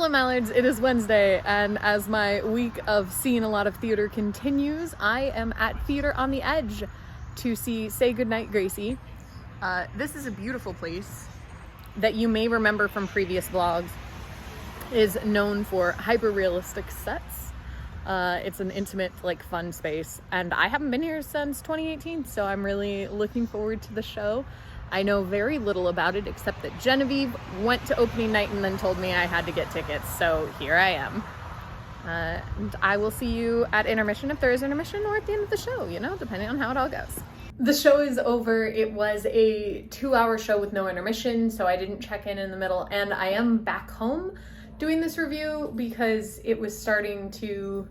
Hello Mallards, it is Wednesday, and as my week of seeing a lot of theater continues, I am at Theater on the Edge to see Say Goodnight, Gracie. This is a beautiful place that you may remember from previous vlogs. It is known for hyper-realistic sets. It's an intimate, fun space, and I haven't been here since 2018, so I'm really looking forward to the show. I know very little about it except that Genevieve went to opening night and then told me I had to get tickets, so here I am. And I will see you at intermission if there is intermission, or at the end of the show, depending on how it all goes. The show is over. It was a 2-hour show with no intermission, so I didn't check in the middle, and I am back home doing this review because it was starting to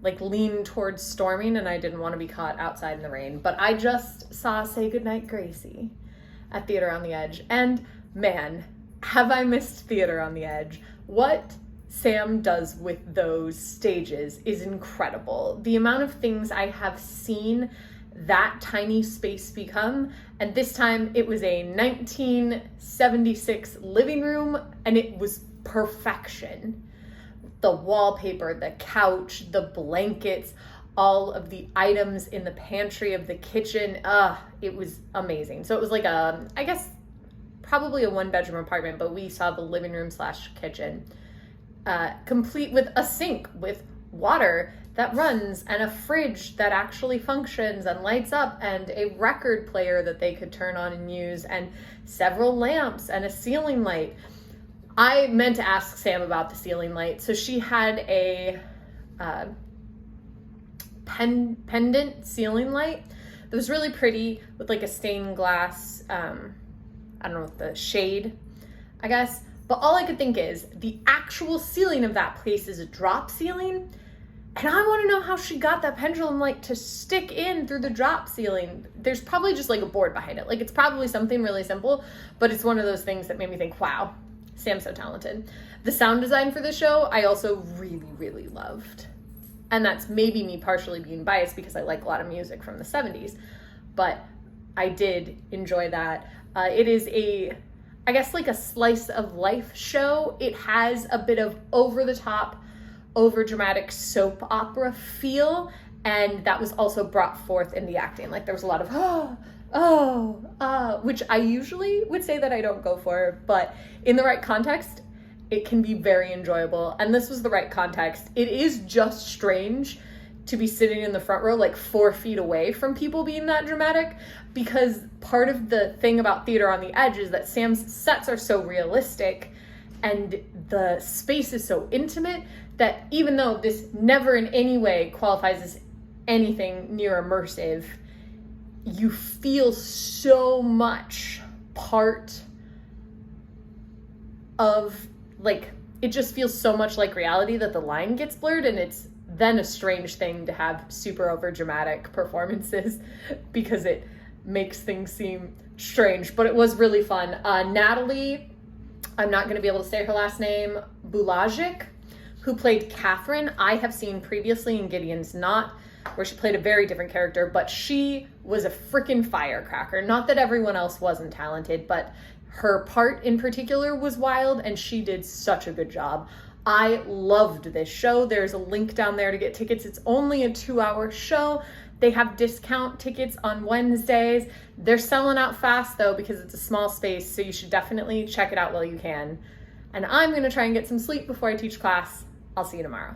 lean towards storming and I didn't want to be caught outside in the rain. But I just saw Say Goodnight, Gracie at Theater on the Edge, and man, have I missed Theater on the Edge. What Sam does with those stages is incredible. The amount of things I have seen that tiny space become, and this time it was a 1976 living room and it was perfection. The wallpaper, the couch, the blankets, all of the items in the pantry of the kitchen. It was amazing. So it was I guess probably a 1-bedroom apartment, but we saw the living room / kitchen, complete with a sink with water that runs and a fridge that actually functions and lights up and a record player that they could turn on and use and several lamps and a ceiling light. I meant to ask Sam about the ceiling light. So she had a pendant ceiling light that was really pretty with a stained glass, I don't know, the shade, I guess. But all I could think is the actual ceiling of that place is a drop ceiling. And I want to know how she got that pendulum light to stick in through the drop ceiling. There's probably just a board behind it. It's probably something really simple, but it's one of those things that made me think, wow, Sam's so talented. The sound design for the show, I also really, really loved. And that's maybe me partially being biased because I like a lot of music from the 70s, but I did enjoy that. It is a slice of life show. It has a bit of over-the-top, over-dramatic soap opera feel, and that was also brought forth in the acting. There was a lot of which I usually would say that I don't go for, but in the right context, it can be very enjoyable, and this was the right context. It is just strange to be sitting in the front row 4 feet away from people being that dramatic, because part of the thing about Theater on the Edge is that Sam's sets are so realistic and the space is so intimate that even though this never in any way qualifies as anything near immersive, you feel so much part of, it just feels so much like reality that the line gets blurred, and it's then a strange thing to have super over dramatic performances because it makes things seem strange. But it was really fun. Natalie, I'm not going to be able to say her last name, Bulajic, who played Catherine, I have seen previously in Gideon's Knot, where she played a very different character, but she was a freaking firecracker. Not that everyone else wasn't talented, but her part in particular was wild, and she did such a good job. I loved this show. There's a link down there to get tickets. It's only a 2-hour show. They have discount tickets on Wednesdays. They're selling out fast though because it's a small space, so you should definitely check it out while you can. And I'm gonna try and get some sleep before I teach class. I'll see you tomorrow.